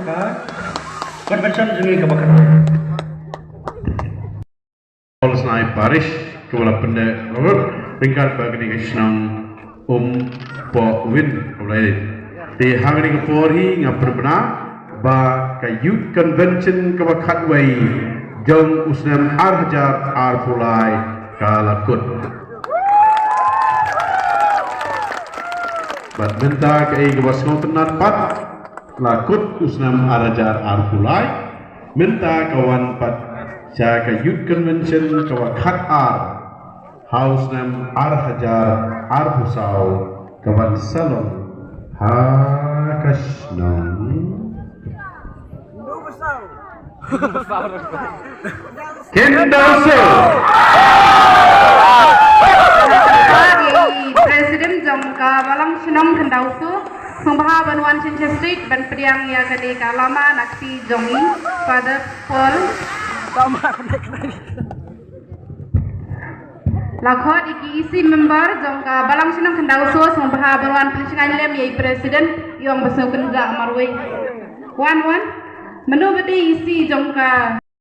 ka convention jengi kabakan Olsnai Parish kewala pende bingkal bagni kisnang po win oleh di hangni ke Polri ngaperbena ba ka youth convention kabakat wai jong usnam arhajar arfulai kalakut bat menta ke gabas ngotenat pat lakut usnam arhajar arfulai menta kawan pat Jaga youth convention kawakat house nam arhajar arbusau kawan salon hakasnam Kendaso Presiden jongka balang sinong kendausu Sumbaha Banwan Chincha Street ban priang ya kade kalama naksi jongi pada Paul Lakhot iki isi member jongka balang sinong kendausu Sumbaha Banwan Pencingan lem yai presiden yang besukan ja marwe wan menu bedi isi jongka